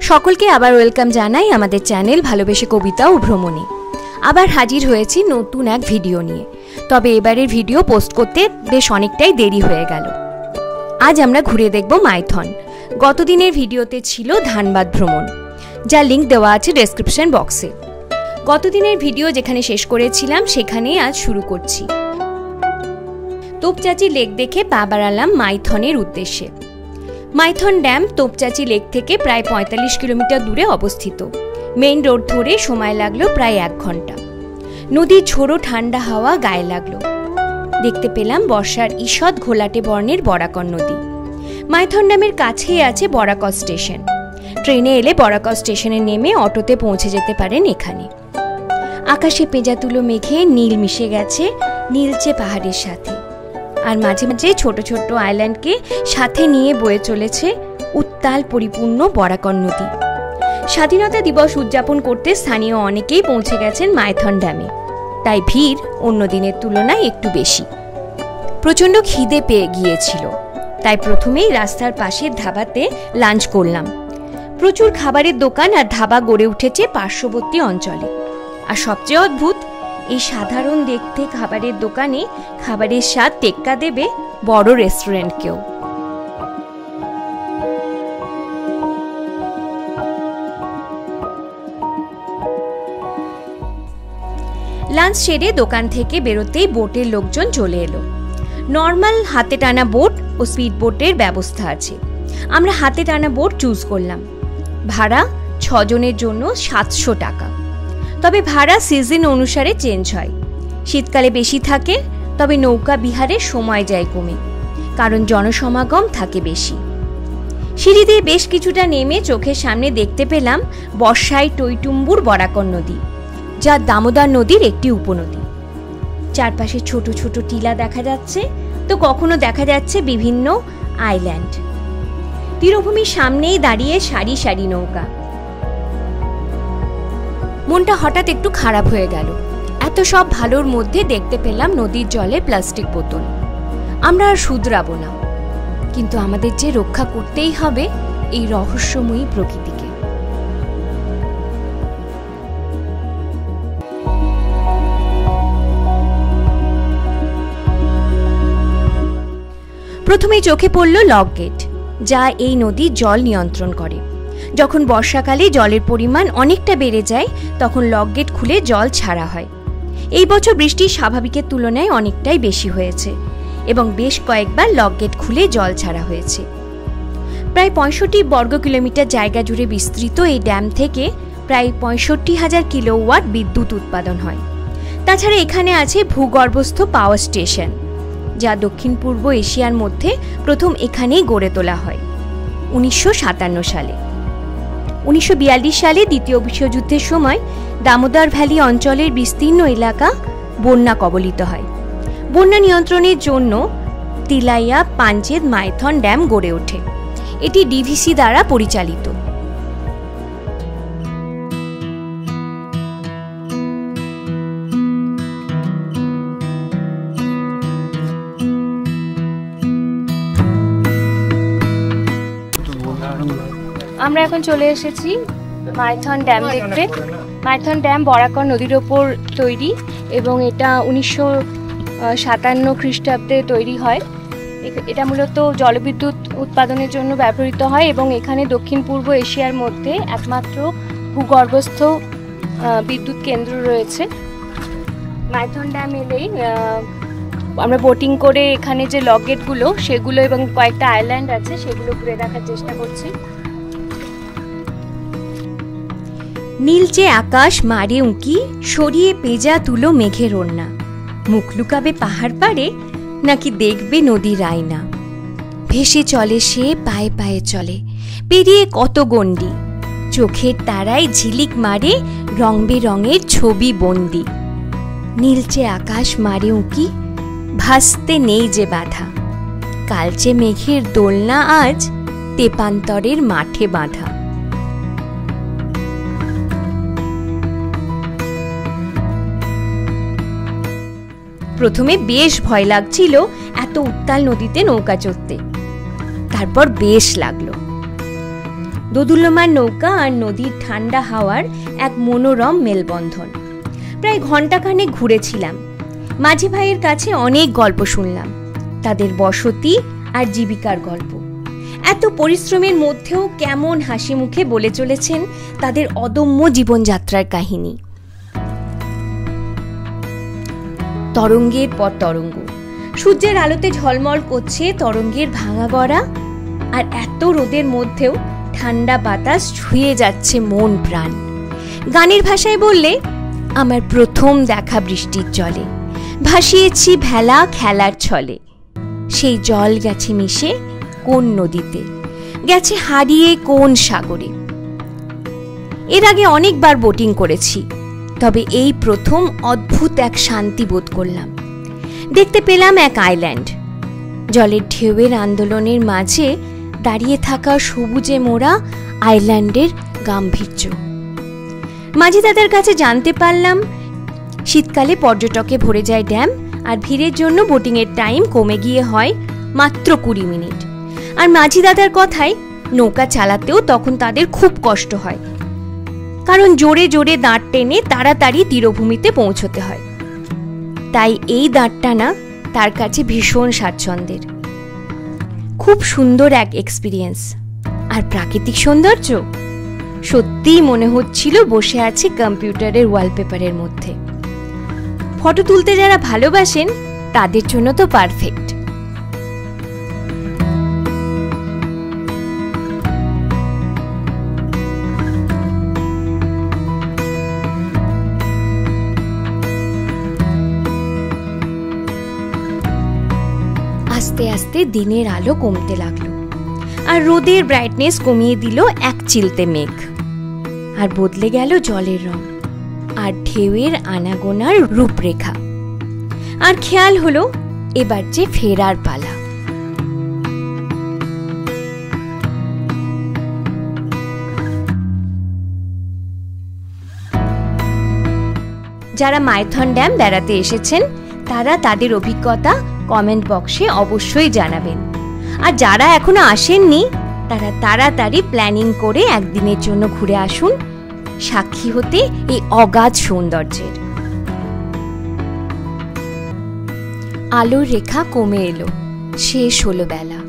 সকলকে আবার ওয়েলকাম জানাই আমাদের চ্যানেল ভালোবেসে কবিতা ও ভ্রমণে। আবার হাজির হয়েছি নতুন এক ভিডিও নিয়ে। তবে এবারের ভিডিও পোস্ট করতে বেশ অনেকটাই দেরি হয়ে গেল। আজ আমরা ঘুরে দেখব মাইথন। গতদিনের ভিডিওতে ছিল ধানবাদ ভ্রমণ, যার লিঙ্ক দেওয়া আছে ডেসক্রিপশন বক্সে। গতদিনের ভিডিও যেখানে শেষ করেছিলাম সেখানেই আজ শুরু করছি। তোপচাঁচি লেক দেখে পা বাড়ালাম মাইথনের উদ্দেশ্যে। মাইথন ড্যাম তোপচাঁচি লেক থেকে প্রায় 45 কিলোমিটার দূরে অবস্থিত। মেইন রোড ধরে সময় লাগলো প্রায় 1 ঘন্টা। নদীর ঝোড়ো ঠান্ডা হাওয়া গায়ে লাগলো। দেখতে পেলাম বর্ষার ঈষৎ ঘোলাটে বর্ণের বরাকর নদী। মাইথন ড্যামের কাছেই আছে বরাকর স্টেশন। ট্রেনে এলে বরাকর স্টেশনে নেমে অটোতে পৌঁছে যেতে পারেন এখানে। আকাশে পেঁজা তুলো মেঘে নীল মিশে গেছে নীলচে পাহাড়ের সাথে, আর মাঝে মাঝে ছোট ছোট আইল্যান্ডকে সাথে নিয়ে বয়ে চলেছে উত্তাল পরিপূর্ণ বরাকর নদী। স্বাধীনতা দিবস উদযাপন করতে স্থানীয় অনেকেই পৌঁছে গেছেন মাইথন ড্যামে, তাই ভিড় অন্য দিনের তুলনায় একটু বেশি। প্রচণ্ড খিদে পেয়ে গিয়েছিল, তাই প্রথমেই রাস্তার পাশের ধাবাতে লাঞ্চ করলাম। প্রচুর খাবারের দোকান আর ধাবা গড়ে উঠেছে পার্শ্ববর্তী অঞ্চলে। আর সবচেয়ে অদ্ভুত, এই সাধারণ দেখতে খাবারের দোকানে খাবারের স্বাদ টেক্কা দেবে বড় রেস্টুরেন্টকেও। লাঞ্চ সেরে দোকান থেকে বেরোতেই বোটের লোকজন চলে এলো। নর্মাল হাতে টানা বোট ও স্পিড বোটের ব্যবস্থা আছে। আমরা হাতে টানা বোট চুজ করলাম। ভাড়া 6 জনের জন্য 700 টাকা। তবে ভাড়া সিজন অনুসারে চেঞ্জ হয়। শীতকালে বেশি থাকে, তবে নৌকা বিহারের সময় যায় কমে, কারণ জনসমাগম থাকে বেশি। সিঁড়ি দিয়ে বেশ কিছুটা নেমে চোখের সামনে দেখতে পেলাম বর্ষায় টইটুম্বুর বরাকর নদী, যা দামোদর নদীর একটি উপনদী। চারপাশে ছোট ছোট টিলা দেখা যাচ্ছে, তো কখনো দেখা যাচ্ছে বিভিন্ন আইল্যান্ড। তীরভূমির সামনেই দাঁড়িয়ে সারি সারি নৌকা। মনটা হঠাৎ একটু খারাপ হয়ে গেল। এত সব ভালোর মধ্যে দেখতে পেলাম নদীর জলে প্লাস্টিক বোতল। আমরা আর শুধরাবো না, কিন্তু আমাদের যে রক্ষা করতেই হবে এই রহস্যময়ী প্রকৃতিকে। প্রথমেই চোখে পড়ল লক গেট, যা এই নদীর জল নিয়ন্ত্রণ করে। যখন বর্ষাকালে জলের পরিমাণ অনেকটা বেড়ে যায়, তখন লক গেট খুলে জল ছাড়া হয়। এই বছর বৃষ্টি স্বাভাবিকের তুলনায় অনেকটাই বেশি হয়েছে এবং বেশ কয়েকবার লক গেট খুলে জল ছাড়া হয়েছে। প্রায় 65 বর্গ কিলোমিটার জায়গা জুড়ে বিস্তৃত এই ড্যাম থেকে প্রায় 65,000 কিলোওয়াট বিদ্যুৎ উৎপাদন হয়। তাছাড়া এখানে আছে ভূগর্ভস্থ পাওয়ার স্টেশন, যা দক্ষিণ পূর্ব এশিয়ার মধ্যে প্রথম এখানেই গড়ে তোলা হয় 1957 সালে। 1942 সালে দ্বিতীয় বিশ্বযুদ্ধের সময় দামোদর ভ্যালি অঞ্চলের বিস্তীর্ণ এলাকা বন্যা কবলিত হয়। বন্যা নিয়ন্ত্রণের জন্য তিলাইয়া পাঞ্চেত মাইথন ড্যাম গড়ে ওঠে। এটি ডিভিসি দ্বারা পরিচালিত। আমরা এখন চলে এসেছি মাইথন ড্যাম দেখতে। মাইথন ড্যাম বরাকর নদীর ওপর তৈরি এবং এটা 1957 খ্রিস্টাব্দে তৈরি হয়। এটা মূলত জলবিদ্যুৎ উৎপাদনের জন্য ব্যবহৃত হয় এবং এখানে দক্ষিণ পূর্ব এশিয়ার মধ্যে একমাত্র ভূগর্ভস্থ বিদ্যুৎ কেন্দ্র রয়েছে। মাইথন ড্যাম এলেই আমরা বোটিং করে এখানে যে লক গেটগুলো সেগুলো এবং কয়েকটা আইল্যান্ড আছে সেগুলো ঘুরে দেখার চেষ্টা করছি। নীলচে আকাশ মারে উঁকি, সরিয়ে পেঁজা তুলো মেঘের ওড়না। মুখ লুকাবে পাহাড় পাড়ে, নাকি দেখবে নদীর আয়না। ভেসে চলে সে পায়ে পায়ে চলে, পেরিয়ে কত গণ্ডি। চোখের তারায় ঝিলিক মারে রং বেরঙের ছবি বন্দি। নীলচে আকাশ মারে উঁকি, ভাসতে নেই যে বাধা। কালচে মেঘের দোলনা আজ তেপান্তরের মাঠে বাঁধা। প্রথমে বেশ ভয় লাগছিল এত উত্তাল নদীতে নৌকা চড়তে, তারপর বেশ লাগলো। দোদুল্যমান নৌকা আর নদীর ঠান্ডা হাওয়ার এক মনোরম মেলবন্ধন। প্রায় ঘণ্টাখানেক ঘুরেছিলাম। মাঝি ভাইয়ের কাছে অনেক গল্প শুনলাম, তাদের বসতি আর জীবিকার গল্প। এত পরিশ্রমের মধ্যেও কেমন হাসি মুখে বলে চলেছেন তাদের অদম্য জীবনযাত্রার কাহিনী। তরঙ্গের পর তরঙ্গ, সূর্যের আলোতে ঝলমল করছে তরঙ্গের ভাঙা গড়া, আর এত রোদের মধ্যেও ঠান্ডা বাতাস ছুঁয়ে যাচ্ছে মন প্রাণ। গানের ভাষায় বললে, আমার প্রথম দেখা বৃষ্টির জলে, ভাসিয়েছি ভেলা খেলার ছলে। সেই জল গেছে মিশে কোন নদীতে, গেছে হারিয়ে কোন সাগরে। এর আগে অনেকবার বোটিং করেছি, তবে এই প্রথম অদ্ভুত এক শান্তি বোধ করলাম। দেখতে পেলাম এক আইল্যান্ড, জলের ঢেউয়ের আন্দোলনের মাঝে দাঁড়িয়ে থাকা সবুজে মোড়া আইল্যান্ডের গাম্ভীর্য। মাঝি দাদার কাছে জানতে পারলাম শীতকালে পর্যটকে ভরে যায় ড্যাম, আর ভিড়ের জন্য বোটিংয়ের টাইম কমে গিয়ে হয় মাত্র 20 মিনিট। আর মাঝি দাদার কথায় নৌকা চালাতেও তখন তাদের খুব কষ্ট হয়, কারণ জোরে জোরে দাঁড় টেনে তাড়াতাড়ি তীরভূমিতে পৌঁছতে হয়। তাই এই দাঁড় টানা তার কাছে ভীষণ স্বাচ্ছন্দ্যের। খুব সুন্দর এক এক্সপিরিয়েন্স। আর প্রাকৃতিক সৌন্দর্য, সত্যিই মনে হচ্ছিল বসে আছে কম্পিউটারের ওয়ালপেপারের মধ্যে। ফটো তুলতে যারা ভালোবাসেন তাদের জন্য তো পারফেক্ট। আস্তে আস্তে দিনের আলো কমতে লাগলো, আর রোদের ব্রাইটনেস কমিয়ে দিল এক চিলতে মেঘ। আর বদলে গেল জলের রং আর ঢেউয়ের আনাগোনার রূপরেখা। আর খেয়াল হলো এবার যে ফেরার পালা। যারা মাইথন ড্যাম বেড়াতে এসেছেন তারা তাদের অভিজ্ঞতা কমেন্ট বক্সে অবশ্যই জানাবেন। আর যারা এখনো আসেননি তারা তাড়াতাড়ি প্ল্যানিং করে একদিনের জন্য ঘুরে আসুন, সাক্ষী হতে এই অগাধ সৌন্দর্যের। আলোর রেখা কমে এলো, শেষ হলো বেলা।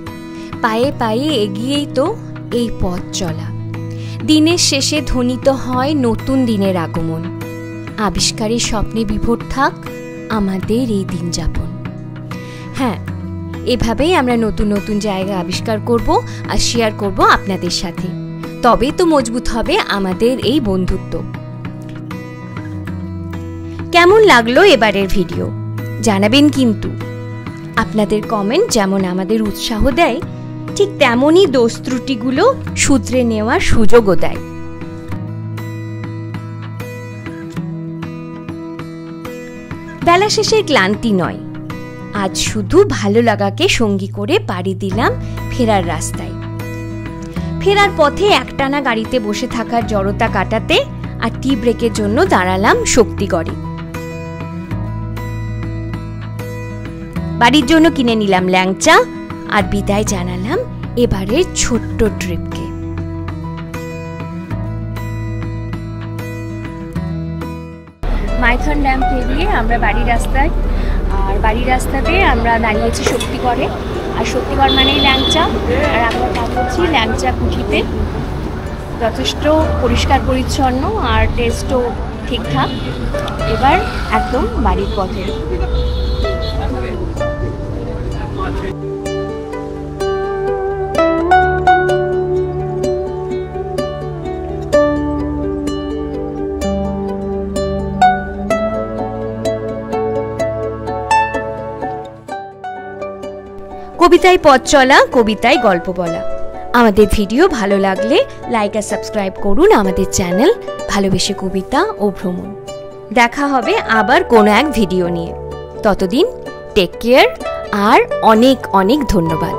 পায়ে পায়ে এগিয়েই তো এই পথ চলা। দিনের শেষে ধ্বনিত হয় নতুন দিনের আগমন। আবিষ্কারের স্বপ্নে বিভোর থাক আমাদের এই দিন যাপন। হ্যাঁ, এভাবেই আমরা নতুন নতুন জায়গা আবিষ্কার করব আর শেয়ার করব আপনাদের সাথে। তবেই তো মজবুত হবে আমাদের এই বন্ধুত্ব। কেমন লাগলো এবারের ভিডিও জানাবেন কিন্তু। আপনাদের কমেন্ট যেমন আমাদের উৎসাহ দেয়, ঠিক তেমনই দোষ ত্রুটিগুলো শুধরে নেওয়ার সুযোগও দেয়। বেলা শেষের ক্লান্তি নয়, আজ শুধু ভালো লাগাকে সঙ্গী করে পাড়ি দিলাম ফেরার রাস্তায়। ফেরার পথে একটানা গাড়িতে বসে থাকার জড়তা কাটাতে আর টি ব্রেকের জন্য দাঁড়ালাম শক্তিগড়ে। বাড়ির জন্য কিনে নিলাম ল্যাংচা আর বিদায় জানালাম এবারের ছোট্ট ট্রিপকে। মাইথন ড্যাম পেরিয়ে আমরা বাড়ির রাস্তায়, আর বাড়ির রাস্তাতে আমরা দাঁড়িয়েছি শক্তিগড়ে। আর শক্তিগড় মানেই ল্যাংচা, আর আমরা কাজ করছি ল্যাংচা কুঠিতে। যথেষ্ট পরিষ্কার পরিচ্ছন্ন আর টেস্টও ঠিকঠাক। এবার একদম বাড়ির পথে। কবিতায় পথ চলা, কবিতায় গল্প বলা। আমাদের ভিডিও ভালো লাগলে লাইক আর সাবস্ক্রাইব করুন আমাদের চ্যানেল ভালোবেসে কবিতা ও ভ্রমণ। দেখা হবে আবার কোনো এক ভিডিও নিয়ে। ততদিন টেক কেয়ার আর অনেক অনেক ধন্যবাদ।